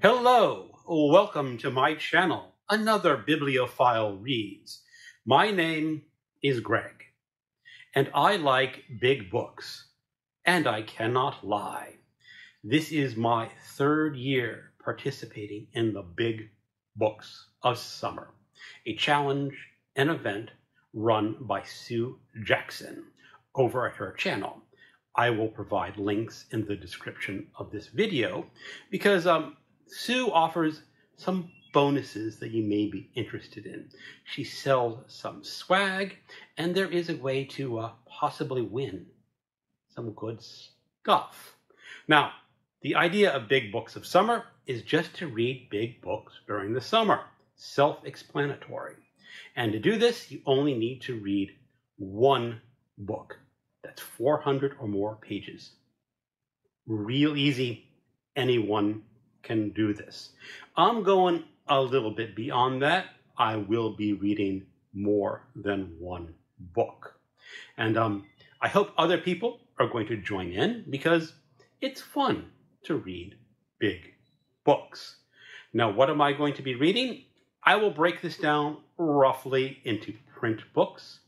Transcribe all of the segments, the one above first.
Hello, welcome to my channel, Another Bibliophile Reads. My name is Greg, and I like big books, and I cannot lie. This is my third year participating in the Big Books of Summer, a challenge, an event run by Sue Jackson over at her channel. I will provide links in the description of this video because Sue offers some bonuses that you may be interested in. She sells some swag, and there is a way to possibly win some good stuff. Now, the idea of Big Books of Summer is just to read big books during the summer. Self-explanatory. And to do this, you only need to read one book. That's 400 or more pages. Real easy. Anyone can do this. I'm going a little bit beyond that. I will be reading more than one book. And I hope other people are going to join in because it's fun to read big books. Now, what am I going to be reading? I will break this down roughly into print books,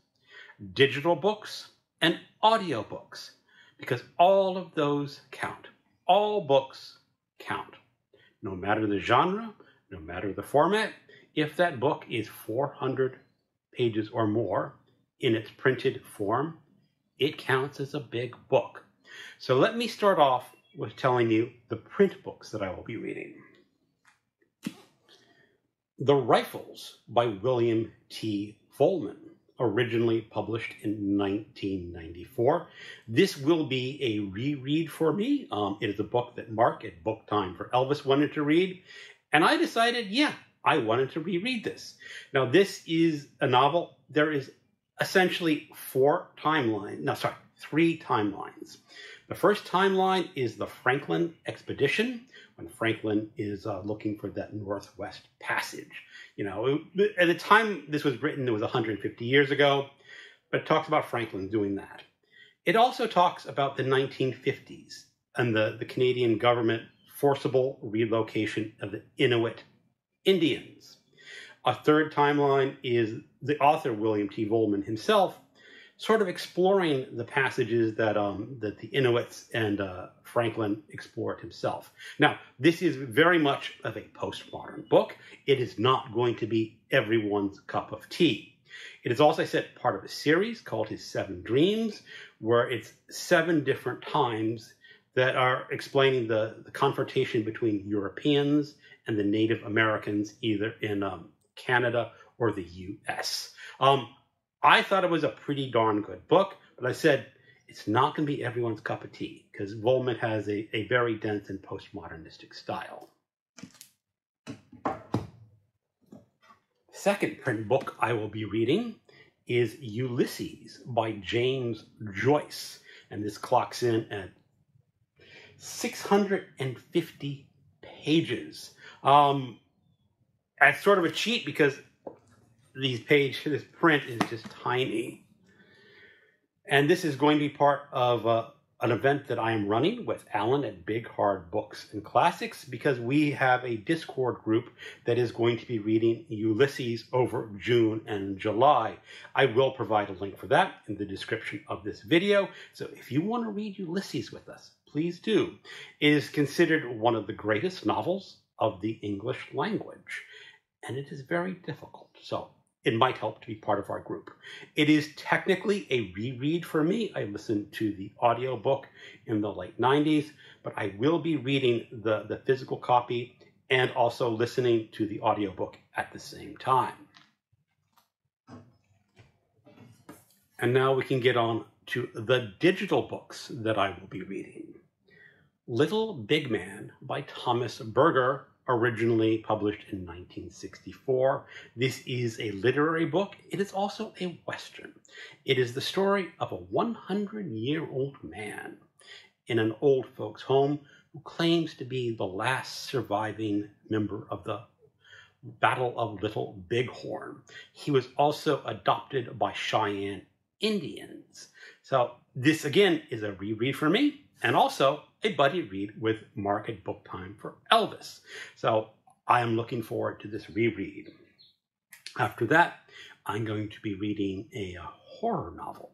digital books, and audiobooks, because all of those count. All books count. No matter the genre, no matter the format, if that book is 400 pages or more in its printed form, it counts as a big book. So let me start off with telling you the print books that I will be reading. The Rifles by William T. Vollmann, originally published in 1994. This will be a reread for me. It is a book that Mark at Book Time for Elvis wanted to read, and I decided, yeah, I wanted to reread this. Now, this is a novel. There is essentially three timelines. The first timeline is the Franklin expedition, when Franklin is looking for that Northwest Passage. You know, at the time this was written, it was 150 years ago, but it talks about Franklin doing that. It also talks about the 1950s and the Canadian government forcible relocation of the Inuit Indians. A third timeline is the author, William T. Vollmann himself, sort of exploring the passages that the Inuits and Franklin explored himself. Now, this is very much of a postmodern book. It is not going to be everyone's cup of tea. It is also, I said, part of a series called His Seven Dreams, where it's 7 different times that are explaining the confrontation between Europeans and the Native Americans, either in Canada or the U.S. I thought it was a pretty darn good book, but I said it's not going to be everyone's cup of tea because Vollmann has a very dense and postmodernistic style. Second print book I will be reading is Ulysses by James Joyce, and this clocks in at 650 pages. That's sort of a cheat because this print is just tiny. And this is going to be part of an event that I am running with Alan at Big Hard Books and Classics, because we have a Discord group that is going to be reading Ulysses over June and July. I will provide a link for that in the description of this video. So if you want to read Ulysses with us, please do. It is considered one of the greatest novels of the English language, and it is very difficult. So it might help to be part of our group. It is technically a reread for me. I listened to the audiobook in the late 90s, but I will be reading the physical copy and also listening to the audiobook at the same time. And now we can get on to the digital books that I will be reading. Little Big Man by Thomas Berger, originally published in 1964. This is a literary book. It is also a Western. It is the story of a 100-year-old man in an old folks' home who claims to be the last surviving member of the Battle of Little Bighorn. He was also adopted by Cheyenne Indians. So this, again, is a reread for me, and also a buddy read with Mark at Book Time for Elvis. So I am looking forward to this reread. After that, I'm going to be reading a horror novel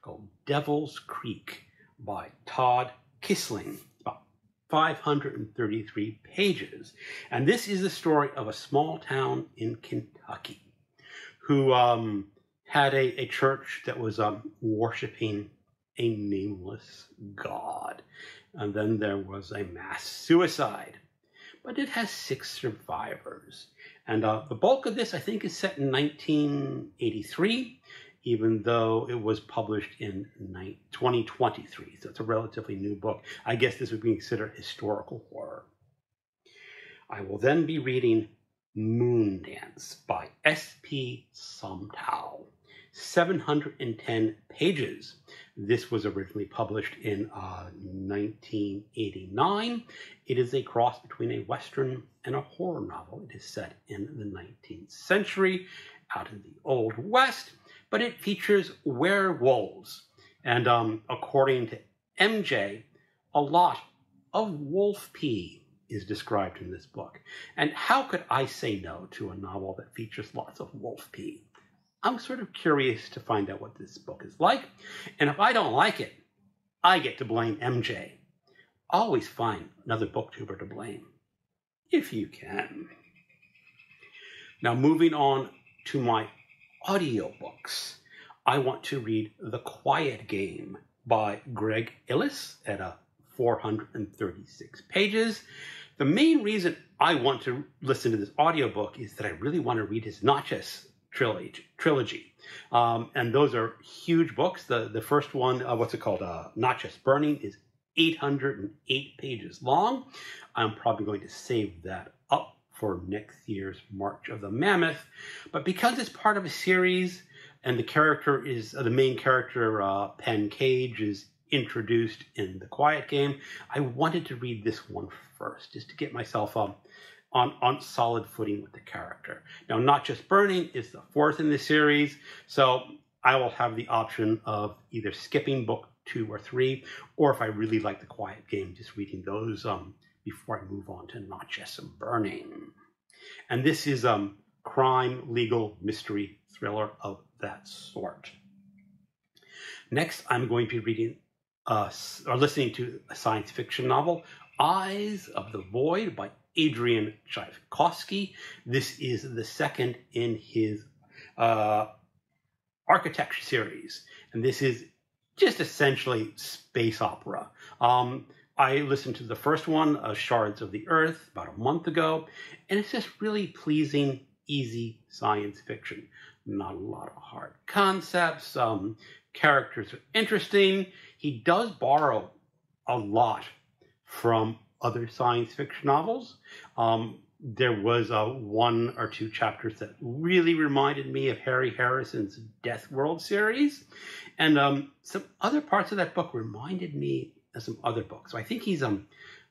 called Devil's Creek by Todd Keisling. About 533 pages. And this is the story of a small town in Kentucky who had a church that was worshiping a nameless god. And then there was a mass suicide. But it has 6 survivors. And the bulk of this, I think, is set in 1983, even though it was published in 2023. So it's a relatively new book. I guess this would be considered historical horror. I will then be reading Moondance by SP Somtow. 710 pages. This was originally published in 1989. It is a cross between a Western and a horror novel. It is set in the 19th century, out in the Old West, but it features werewolves. And according to MJ, a lot of wolf pee is described in this book. And how could I say no to a novel that features lots of wolf pee? I'm sort of curious to find out what this book is like. And if I don't like it, I get to blame MJ. Always find another booktuber to blame, if you can. Now, moving on to my audiobooks, I want to read The Quiet Game by Greg Iles at 436 pages. The main reason I want to listen to this audiobook is that I really want to read his Natchez trilogy. And those are huge books. The first one, what's it called? Natchez Burning, is 808 pages long. I'm probably going to save that up for next year's March of the Mammoth. But because it's part of a series and the character is, the main character, Penn Cage, is introduced in The Quiet Game, I wanted to read this one first, just to get myself on solid footing with the character. Now, Natchez Burning is the 4th in the series, so I will have the option of either skipping book 2 or 3, or if I really like The Quiet Game, just reading those before I move on to Natchez Burning. And this is crime, legal, mystery, thriller of that sort. Next, I'm going to be reading or listening to a science fiction novel, Eyes of the Void by Adrian Tchaikovsky. This is the second in his architecture series, and this is just essentially space opera. I listened to the first one, Shards of the Earth, about a month ago, and it's just really pleasing, easy science fiction. Not a lot of hard concepts. Characters are interesting. He does borrow a lot from other science fiction novels. There was 1 or 2 chapters that really reminded me of Harry Harrison's Death World series. And some other parts of that book reminded me of some other books. So I think he's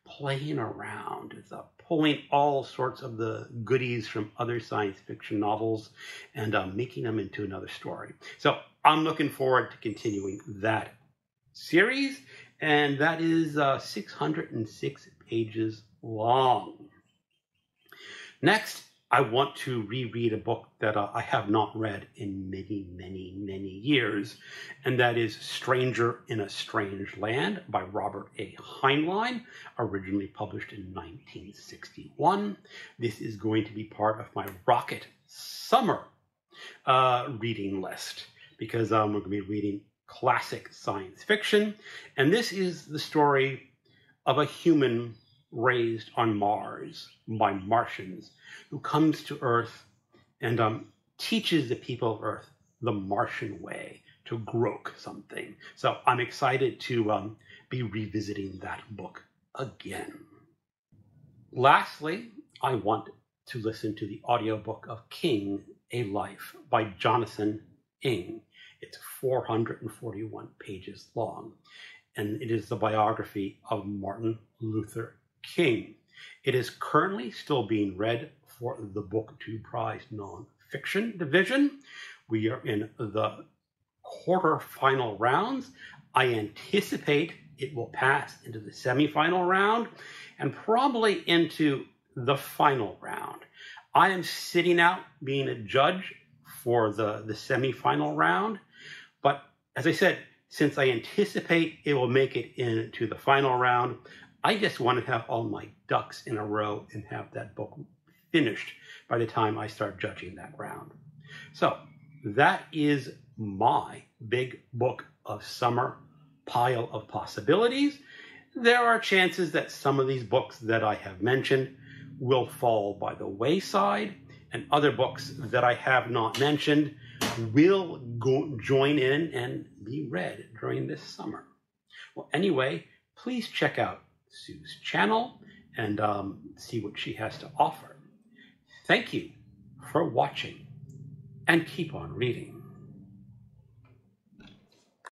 playing around with pulling all sorts of the goodies from other science fiction novels and making them into another story. So I'm looking forward to continuing that series. And that is 606 pages long. Next, I want to reread a book that I have not read in many, many, many years, and that is Stranger in a Strange Land by Robert A. Heinlein, originally published in 1961. This is going to be part of my Rocket Summer reading list, because we're going to be reading classic science fiction, and this is the story of a human raised on Mars by Martians who comes to Earth and teaches the people of Earth the Martian way, to grok something. So I'm excited to be revisiting that book again. Lastly, I want to listen to the audiobook of King, A Life by Jonathan Eig. It's 441 pages long, and it is the biography of Martin Luther King. It is currently still being read for the BookTube Prize Nonfiction Division. We are in the quarterfinal rounds. I anticipate it will pass into the semifinal round and probably into the final round. I am sitting out being a judge for the semifinal round, but as I said, since I anticipate it will make it into the final round, I just want to have all my ducks in a row and have that book finished by the time I start judging that round. So that is my big book of summer pile of possibilities. There are chances that some of these books that I have mentioned will fall by the wayside, and other books that I have not mentioned will join in and be read during this summer. Well, anyway, please check out Sue's channel and see what she has to offer. Thank you for watching, and keep on reading.